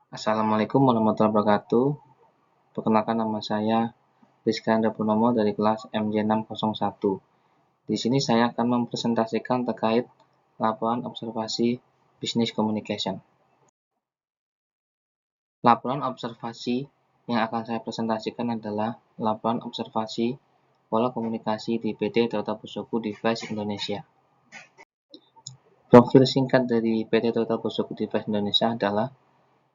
Assalamualaikum warahmatullahi wabarakatuh. Perkenalkan, nama saya Rizky Andra Purnomo dari kelas MJ601. Di sini saya akan mempresentasikan terkait laporan observasi Business Communication. Laporan observasi yang akan saya presentasikan adalah laporan observasi pola komunikasi di PT Toyota Bosoku Device Indonesia. Profil singkat dari PT Toyota Bosoku Device Indonesia adalah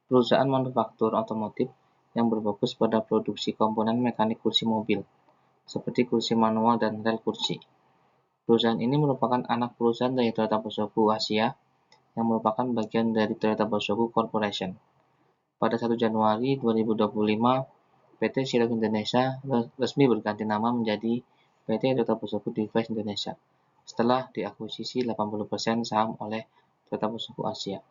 perusahaan manufaktur otomotif yang berfokus pada produksi komponen mekanik kursi mobil, seperti kursi manual dan rel kursi. Perusahaan ini merupakan anak perusahaan dari Toyota Bosoku Asia yang merupakan bagian dari Toyota Bosoku Corporation. Pada 1 Januari 2025, PT Silog Indonesia resmi berganti nama menjadi PT Toyota Bosoku Device Indonesia setelah diakuisisi 80% saham oleh Toyota Bosoku Asia.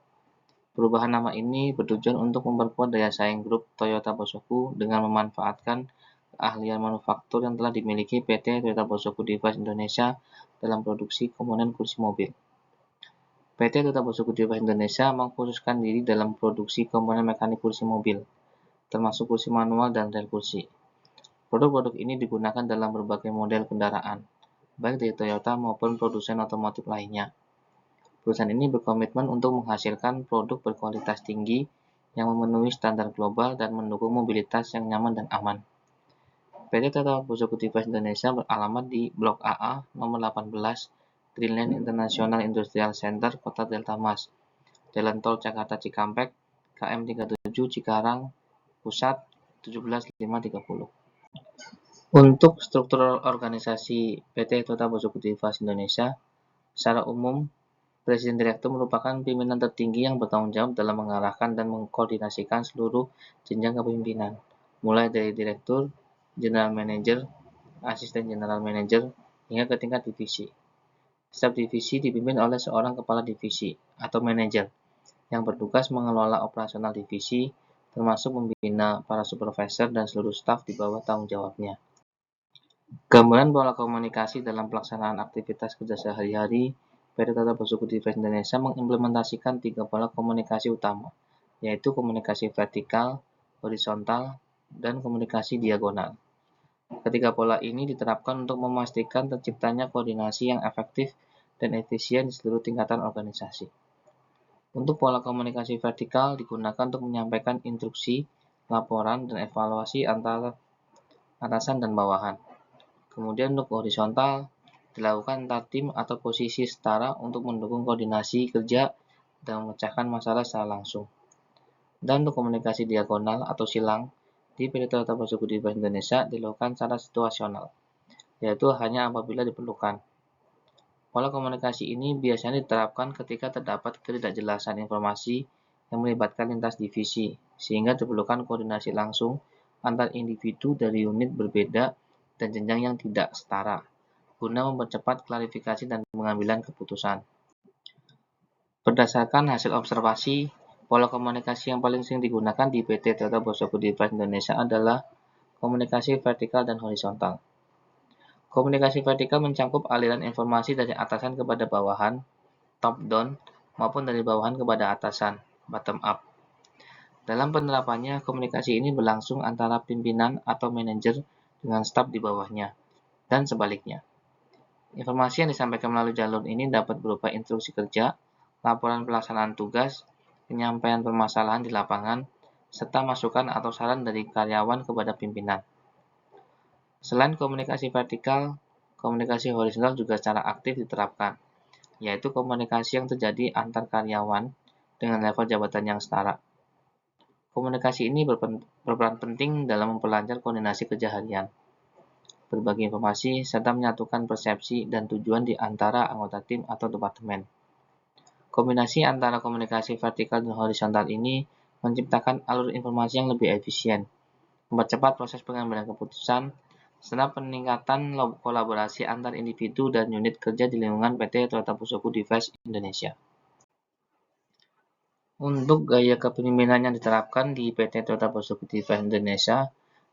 Perubahan nama ini bertujuan untuk memperkuat daya saing grup Toyota Bosoku dengan memanfaatkan keahlian manufaktur yang telah dimiliki PT Toyota Bosoku Device Indonesia dalam produksi komponen kursi mobil. PT Toyota Bosoku Device Indonesia mengkhususkan diri dalam produksi komponen mekanik kursi mobil, termasuk kursi manual dan rel kursi. Produk-produk ini digunakan dalam berbagai model kendaraan, baik dari Toyota maupun produsen otomotif lainnya. Perusahaan ini berkomitmen untuk menghasilkan produk berkualitas tinggi yang memenuhi standar global dan mendukung mobilitas yang nyaman dan aman. PT Toyota Bosoku Device Indonesia beralamat di Blok AA nomor 18, Greenland International Industrial Center, Kota Delta Mas, Jalan Tol Jakarta Cikampek, KM 37 Cikarang, Pusat 17530. Untuk struktur organisasi PT Toyota Bosoku Device Indonesia, secara umum, Presiden Direktur merupakan pimpinan tertinggi yang bertanggung jawab dalam mengarahkan dan mengkoordinasikan seluruh jenjang kepemimpinan, mulai dari Direktur, General Manager, Asisten General Manager, hingga ke tingkat divisi. Setiap divisi dipimpin oleh seorang kepala divisi atau manajer yang bertugas mengelola operasional divisi, termasuk membina para supervisor dan seluruh staf di bawah tanggung jawabnya. Gambaran pola komunikasi dalam pelaksanaan aktivitas kerja sehari-hari, PT Toyota Bosoku Device Indonesia mengimplementasikan 3 pola komunikasi utama, yaitu komunikasi vertikal, horizontal, dan komunikasi diagonal. Ketiga pola ini diterapkan untuk memastikan terciptanya koordinasi yang efektif dan efisien di seluruh tingkatan organisasi. Untuk pola komunikasi vertikal digunakan untuk menyampaikan instruksi, laporan, dan evaluasi antara atasan dan bawahan. Kemudian untuk horizontal, dilakukan antar tim atau posisi setara untuk mendukung koordinasi kerja dan memecahkan masalah secara langsung. Dan untuk komunikasi diagonal atau silang, di PT Toyota Bosoku Device Indonesia dilakukan secara situasional, yaitu hanya apabila diperlukan. Pola komunikasi ini biasanya diterapkan ketika terdapat ketidakjelasan informasi yang melibatkan lintas divisi, sehingga diperlukan koordinasi langsung antar individu dari unit berbeda dan jenjang yang tidak setara, guna mempercepat klarifikasi dan pengambilan keputusan. Berdasarkan hasil observasi, pola komunikasi yang paling sering digunakan di PT Toyota Bosoku Device Indonesia adalah komunikasi vertikal dan horizontal. Komunikasi vertikal mencakup aliran informasi dari atasan kepada bawahan, top down, maupun dari bawahan kepada atasan, bottom up. Dalam penerapannya, komunikasi ini berlangsung antara pimpinan atau manajer dengan staf di bawahnya, dan sebaliknya. Informasi yang disampaikan melalui jalur ini dapat berupa instruksi kerja, laporan pelaksanaan tugas, penyampaian permasalahan di lapangan, serta masukan atau saran dari karyawan kepada pimpinan. Selain komunikasi vertikal, komunikasi horizontal juga secara aktif diterapkan, yaitu komunikasi yang terjadi antar karyawan dengan level jabatan yang setara. Komunikasi ini berperan penting dalam memperlancar koordinasi kerja harian, berbagi informasi, serta menyatukan persepsi dan tujuan di antara anggota tim atau departemen. Kombinasi antara komunikasi vertikal dan horizontal ini menciptakan alur informasi yang lebih efisien, mempercepat proses pengambilan keputusan, serta peningkatan kolaborasi antar individu dan unit kerja di lingkungan PT Toyota Bosoku Device Indonesia. Untuk gaya kepemimpinan yang diterapkan di PT Toyota Bosoku Device Indonesia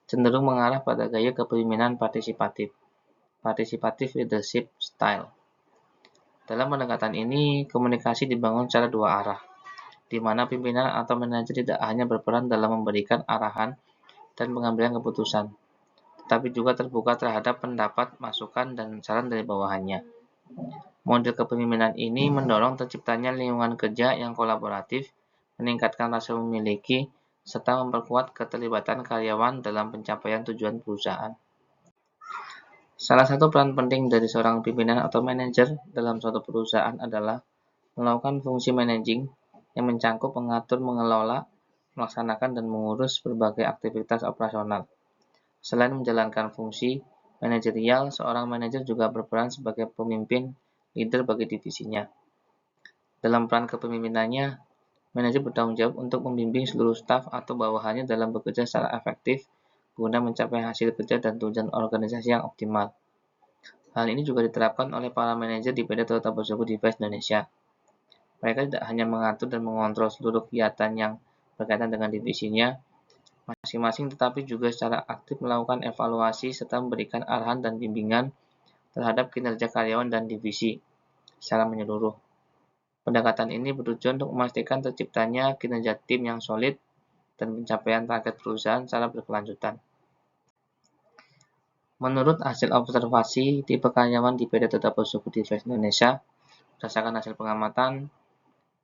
cenderung mengarah pada gaya kepemimpinan participative leadership style. Dalam pendekatan ini, komunikasi dibangun secara dua arah, di mana pimpinan atau manajer tidak hanya berperan dalam memberikan arahan dan pengambilan keputusan, tetapi juga terbuka terhadap pendapat, masukan, dan saran dari bawahannya. Model kepemimpinan ini mendorong terciptanya lingkungan kerja yang kolaboratif, meningkatkan rasa memiliki, serta memperkuat keterlibatan karyawan dalam pencapaian tujuan perusahaan. Salah satu peran penting dari seorang pimpinan atau manajer dalam suatu perusahaan adalah melakukan fungsi managing yang mencakup mengatur, mengelola, melaksanakan, dan mengurus berbagai aktivitas operasional. Selain menjalankan fungsi manajerial, seorang manajer juga berperan sebagai pemimpin leader bagi divisinya. Dalam peran kepemimpinannya, manajer bertanggung jawab untuk membimbing seluruh staf atau bawahannya dalam bekerja secara efektif guna mencapai hasil kerja dan tujuan organisasi yang optimal. Hal ini juga diterapkan oleh para manajer di PT Toyota Bosoko Device Indonesia. Mereka tidak hanya mengatur dan mengontrol seluruh kegiatan yang berkaitan dengan divisinya masing-masing, tetapi juga secara aktif melakukan evaluasi serta memberikan arahan dan bimbingan terhadap kinerja karyawan dan divisi secara menyeluruh. Pendekatan ini bertujuan untuk memastikan terciptanya kinerja tim yang solid dan pencapaian target perusahaan secara berkelanjutan. Menurut hasil observasi tipe karyawan di PT Toyota Bosoko Device Indonesia, berdasarkan hasil pengamatan,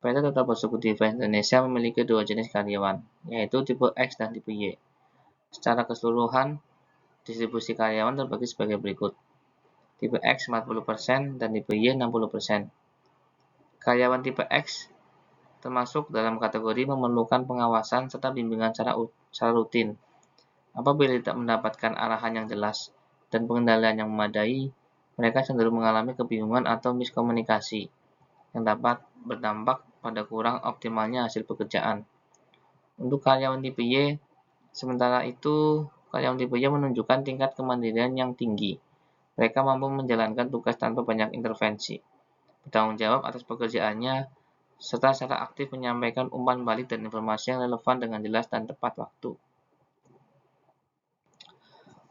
PT Toyota Bosoko Device Indonesia memiliki dua jenis karyawan, yaitu tipe X dan tipe Y. Secara keseluruhan, distribusi karyawan terbagi sebagai berikut. Tipe X 40% dan tipe Y 60%. Karyawan tipe X termasuk dalam kategori memerlukan pengawasan serta bimbingan secara rutin. Apabila tidak mendapatkan arahan yang jelas dan pengendalian yang memadai, mereka cenderung mengalami kebingungan atau miskomunikasi yang dapat berdampak pada kurang optimalnya hasil pekerjaan. Untuk karyawan tipe Y, sementara itu, karyawan tipe Y menunjukkan tingkat kemandirian yang tinggi. Mereka mampu menjalankan tugas tanpa banyak intervensi, bertanggung jawab atas pekerjaannya, serta secara aktif menyampaikan umpan balik dan informasi yang relevan dengan jelas dan tepat waktu.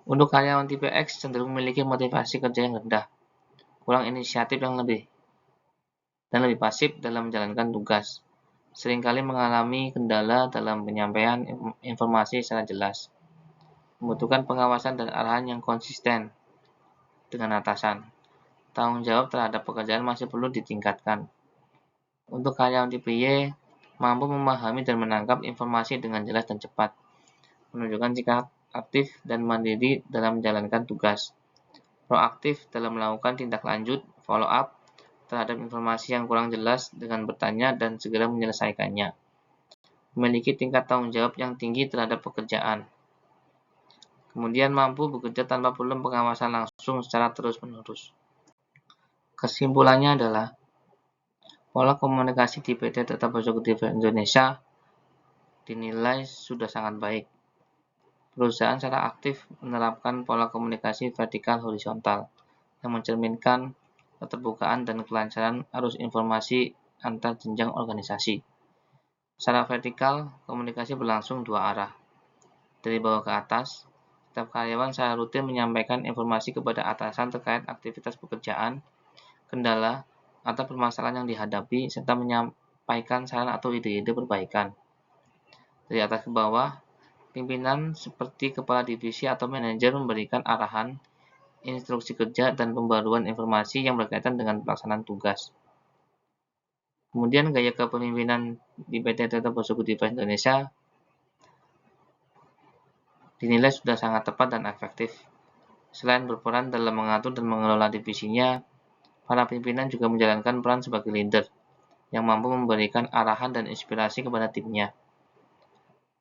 Untuk karyawan tipe X cenderung memiliki motivasi kerja yang rendah, kurang inisiatif dan lebih pasif dalam menjalankan tugas. Seringkali mengalami kendala dalam penyampaian informasi secara jelas, membutuhkan pengawasan dan arahan yang konsisten dengan atasan. Tanggung jawab terhadap pekerjaan masih perlu ditingkatkan. Untuk karyawan tipe Y, mampu memahami dan menangkap informasi dengan jelas dan cepat, menunjukkan sikap aktif dan mandiri dalam menjalankan tugas, proaktif dalam melakukan tindak lanjut, follow up, terhadap informasi yang kurang jelas dengan bertanya dan segera menyelesaikannya, memiliki tingkat tanggung jawab yang tinggi terhadap pekerjaan, kemudian mampu bekerja tanpa perlu pengawasan langsung secara terus-menerus. Kesimpulannya adalah, pola komunikasi di PT Toyota Bosoko Device Indonesia dinilai sudah sangat baik. Perusahaan secara aktif menerapkan pola komunikasi vertikal horizontal yang mencerminkan keterbukaan dan kelancaran arus informasi antar jenjang organisasi. Secara vertikal, komunikasi berlangsung dua arah. Dari bawah ke atas, setiap karyawan secara rutin menyampaikan informasi kepada atasan terkait aktivitas pekerjaan, kendala, atau permasalahan yang dihadapi, serta menyampaikan saran atau ide-ide perbaikan. Dari atas ke bawah, pimpinan seperti kepala divisi atau manajer memberikan arahan, instruksi kerja, dan pembaruan informasi yang berkaitan dengan pelaksanaan tugas. Kemudian gaya kepemimpinan di PT Toyota Bosoko Device Indonesia dinilai sudah sangat tepat dan efektif. Selain berperan dalam mengatur dan mengelola divisinya, para pimpinan juga menjalankan peran sebagai leader yang mampu memberikan arahan dan inspirasi kepada timnya.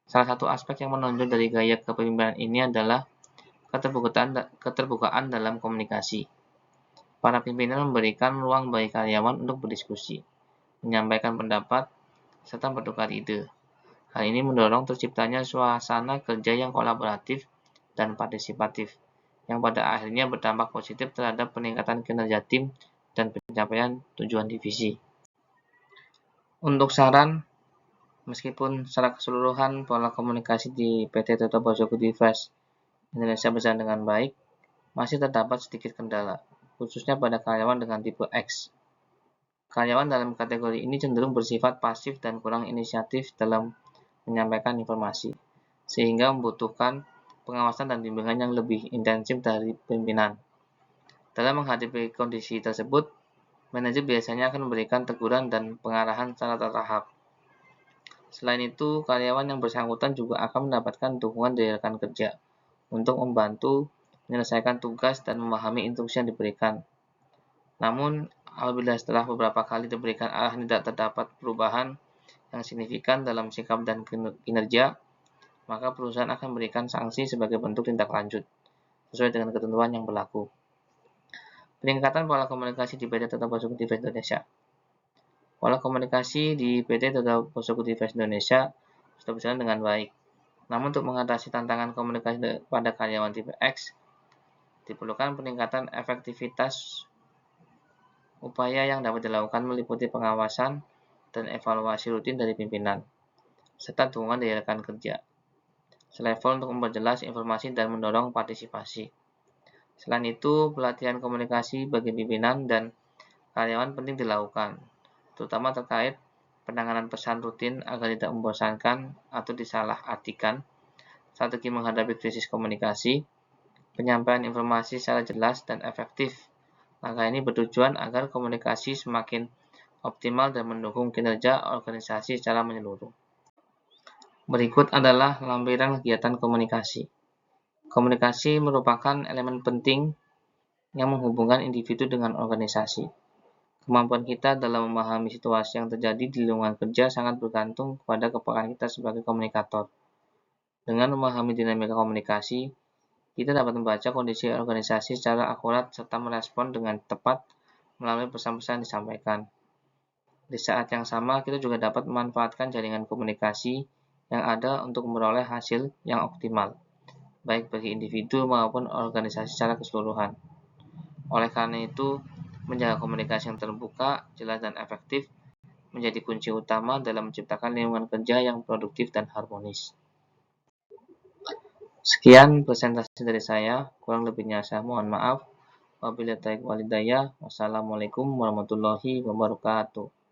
Salah satu aspek yang menonjol dari gaya kepemimpinan ini adalah keterbukaan dalam komunikasi. Para pimpinan memberikan ruang bagi karyawan untuk berdiskusi, menyampaikan pendapat, serta bertukar ide. Hal ini mendorong terciptanya suasana kerja yang kolaboratif dan partisipatif, yang pada akhirnya berdampak positif terhadap peningkatan kinerja tim dan pencapaian tujuan divisi. Untuk saran, meskipun secara keseluruhan pola komunikasi di PT Toyota Bosoko Device Indonesia berjalan dengan baik, masih terdapat sedikit kendala, khususnya pada karyawan dengan tipe X. Karyawan dalam kategori ini cenderung bersifat pasif dan kurang inisiatif dalam menyampaikan informasi, sehingga membutuhkan pengawasan dan bimbingan yang lebih intensif dari pimpinan. Dalam menghadapi kondisi tersebut, manajer biasanya akan memberikan teguran dan pengarahan secara bertahap. Selain itu, karyawan yang bersangkutan juga akan mendapatkan dukungan dari rekan kerja untuk membantu menyelesaikan tugas dan memahami instruksi yang diberikan. Namun, apabila setelah beberapa kali diberikan arahan tidak terdapat perubahan yang signifikan dalam sikap dan kinerja, maka perusahaan akan memberikan sanksi sebagai bentuk tindak lanjut, sesuai dengan ketentuan yang berlaku. Peningkatan pola komunikasi di PT Total Posokutivitas Indonesia. Pola komunikasi di PT Total Posokutivitas Indonesia sudah berjalan dengan baik. Namun untuk mengatasi tantangan komunikasi pada karyawan tipe X, diperlukan peningkatan efektivitas upaya yang dapat dilakukan meliputi pengawasan dan evaluasi rutin dari pimpinan, serta dukungan dari rekan kerja, selevel untuk memperjelas informasi dan mendorong partisipasi. Selain itu, pelatihan komunikasi bagi pimpinan dan karyawan penting dilakukan, terutama terkait penanganan pesan rutin agar tidak membosankan atau disalahartikan, strategi menghadapi krisis komunikasi, penyampaian informasi secara jelas dan efektif. Langkah ini bertujuan agar komunikasi semakin optimal dan mendukung kinerja organisasi secara menyeluruh. Berikut adalah lampiran kegiatan komunikasi. Komunikasi merupakan elemen penting yang menghubungkan individu dengan organisasi. Kemampuan kita dalam memahami situasi yang terjadi di lingkungan kerja sangat bergantung kepada kepekaan kita sebagai komunikator. Dengan memahami dinamika komunikasi, kita dapat membaca kondisi organisasi secara akurat serta merespon dengan tepat melalui pesan-pesan yang disampaikan. Di saat yang sama, kita juga dapat memanfaatkan jaringan komunikasi yang ada untuk memperoleh hasil yang optimal, baik bagi individu maupun organisasi secara keseluruhan. Oleh karena itu, menjaga komunikasi yang terbuka, jelas, dan efektif menjadi kunci utama dalam menciptakan lingkungan kerja yang produktif dan harmonis. Sekian presentasi dari saya, kurang lebihnya saya mohon maaf. Wabillahi taufiq wal hidayah. Wassalamualaikum warahmatullahi wabarakatuh.